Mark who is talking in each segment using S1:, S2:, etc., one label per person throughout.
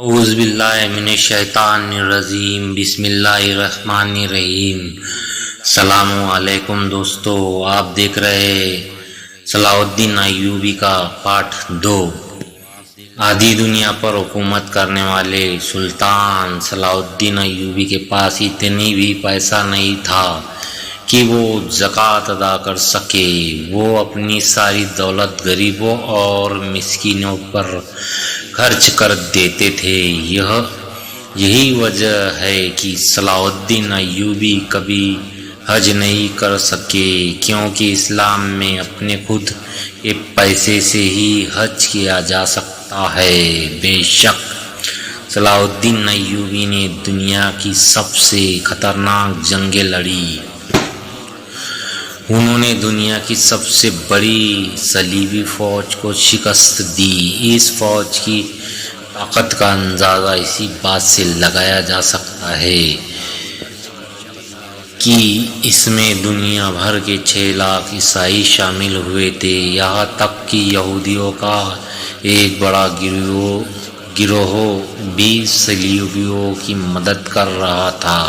S1: اعوذ باللہ من الشیطان الرجیم، بسم اللہ الرحمن الرحیم۔ السلام علیکم دوستو، آپ دیکھ رہے صلاح الدین ایوبی کا پارٹ 2۔ آدھی دنیا پر حکومت کرنے والے سلطان صلاح الدین ایوبی کے پاس اتنی بھی پیسہ نہیں تھا کہ وہ زکوٰۃ ادا کر سکے۔ وہ اپنی ساری دولت غریبوں اور مسکینوں پر خرچ کر دیتے تھے۔ یہی وجہ ہے کہ صلاح الدین ایوبی کبھی حج نہیں کر سکے، کیونکہ اسلام میں اپنے خود کے پیسے سے ہی حج کیا جا سکتا ہے۔ بے شک صلاح الدین ایوبی نے دنیا کی سب سے خطرناک جنگیں لڑی۔ انہوں نے دنیا کی سب سے بڑی صلیبی فوج کو شکست دی۔ اس فوج کی طاقت کا اندازہ اسی بات سے لگایا جا سکتا ہے کہ اس میں دنیا بھر کے 6 لاکھ عیسائی شامل ہوئے تھے، یہاں تک کہ یہودیوں کا ایک بڑا گروہ بھی صلیبیوں کی مدد کر رہا تھا۔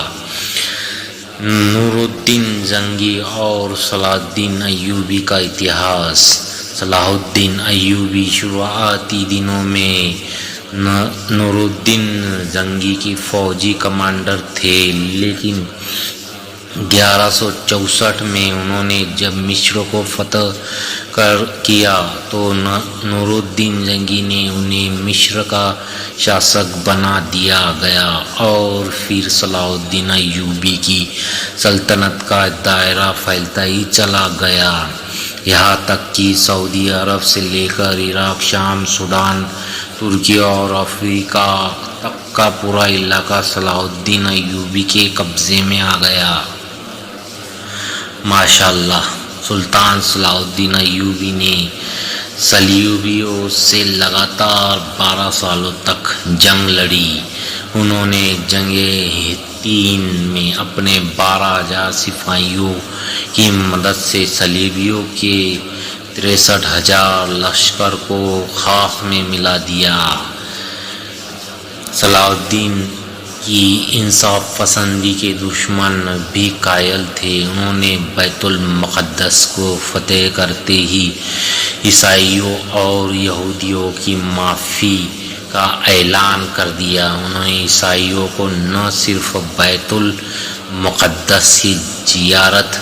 S1: نور الدین جنگی اور صلاح الدین ایوبی کا اتہاس۔ صلاح الدین ایوبی شروعاتی دنوں میں نور الدین جنگی کی فوجی کمانڈر تھے، لیکن 1164 میں انہوں نے جب مصر کو فتح کیا تو نور الدین جنگی نے انہیں مصر کا شاشک بنا دیا گیا، اور پھر صلاح الدین ایوبی کی سلطنت کا دائرہ پھیلتا ہی چلا گیا، یہاں تک کہ سعودی عرب سے لے کر عراق، شام، سوڈان، ترکی اور افریقہ تک کا پورا علاقہ صلاح الدین ایوبی کے قبضے میں آ گیا۔ ماشاءاللہ، سلطان صلاح الدین ایوبی نے صلیبیوں سے لگاتار 12 سالوں تک جنگ لڑی۔ انہوں نے جنگ حطین میں اپنے 12,000 سپاہیوں کی مدد سے صلیبیوں کے 63,000 لشکر کو خاک میں ملا دیا۔ صلاح الدین کی انصاف پسندی کے دشمن بھی قائل تھے۔ انہوں نے بیت المقدس کو فتح کرتے ہی عیسائیوں اور یہودیوں کی معافی کا اعلان کر دیا۔ انہوں نے عیسائیوں کو نہ صرف بیت المقدس کی زیارت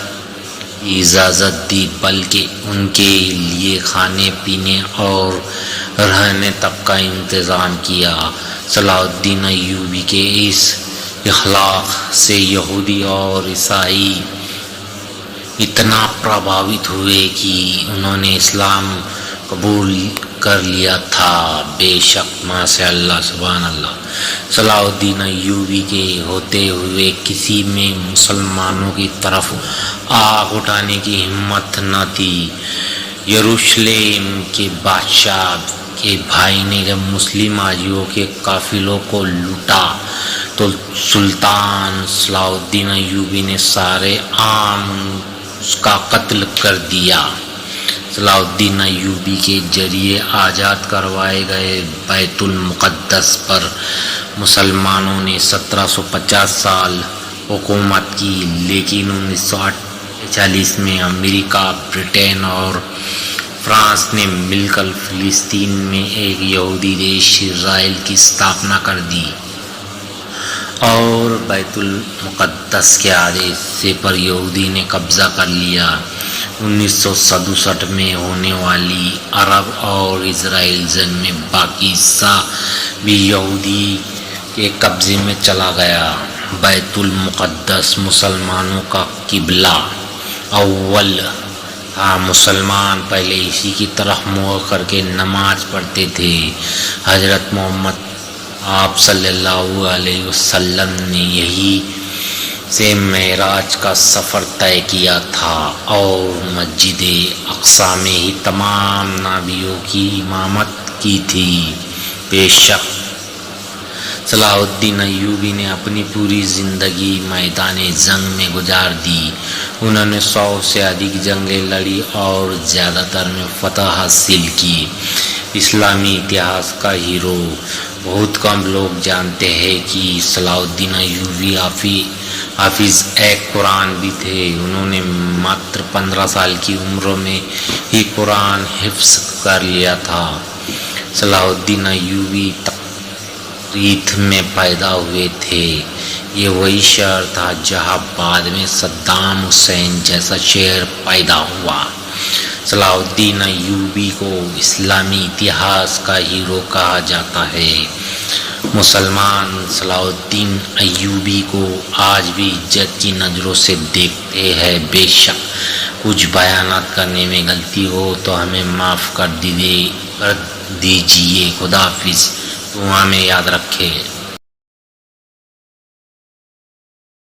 S1: کی اجازت دی، بلکہ ان کے لیے کھانے پینے اور رہنے تک کا انتظام کیا۔ صلاح الدین ایوبی کے اس اخلاق سے یہودی اور عیسائی اتنا پربھاوت ہوئے کہ انہوں نے اسلام قبول کر لیا تھا۔ بے شک، ماشاء اللہ، سبحان اللہ، صلاح الدین ایوبی کے ہوتے ہوئے کسی میں مسلمانوں کی طرف آنکھ اٹھانے کی ہمت نہ تھی۔ یروشلم کے بادشاہ کے بھائی نے جب مسلم حاجیوں کے قافلوں کو لوٹا تو سلطان صلاح الدین ایوبی نے سارے عام اس کا قتل کر دیا۔ صلاح الدین ایوبی کے ذریعے آزاد کروائے گئے بیت المقدس پر مسلمانوں نے 1750 سال حکومت کی، لیکن 1948 میں امریکہ، برطانیہ اور فرانس نے مل کر فلسطین میں ایک یہودی دیش اسرائیل کی استھاپنا کر دی، اور بیت المقدس کے حادثے پر یہودی نے قبضہ کر لیا۔ 1967 میں ہونے والی عرب اور اسرائیل جنگ میں باقی حصہ بھی یہودی کے قبضے میں چلا گیا۔ بیت المقدس مسلمانوں کا قبلہ اول تھا۔ مسلمان پہلے اسی کی طرف منہ کر کے نماز پڑھتے تھے۔ حضرت محمد آپ صلی اللہ علیہ وسلم نے یہی سے معراج کا سفر طے کیا تھا، اور مسجد اقصیٰ میں ہی تمام نبیوں کی امامت کی تھی۔ بے شک صلاح الدین ایوبی نے اپنی پوری زندگی میدان جنگ میں گزار دی۔ انہوں نے 100 سے ادھک جنگیں لڑی اور زیادہ تر میں فتح حاصل کی۔ اسلامی اتہاس کا ہیرو بہت کم لوگ جانتے ہیں کہ صلاح الدین ایوبی حافظ قرآن بھی تھے۔ انہوں نے ماتر 15 سال کی عمر میں ہی قرآن حفظ کر لیا تھا۔ صلاح الدین ایوبی تقریت میں پیدا ہوئے تھے۔ یہ وہی شہر تھا جہاں بعد میں صدام حسین جیسا شہر پیدا ہوا۔ صلاح الدین ایوبی کو اسلامی اتہاس کا ہیرو کہا جاتا ہے۔ مسلمان صلاح الدین ایوبی کو آج بھی عزت کی نظروں سے دیکھتے ہیں۔ بے شک کچھ بیانات کرنے میں غلطی ہو تو ہمیں معاف کر دیجیے۔ خدا حافظ، دعا میں یاد رکھے۔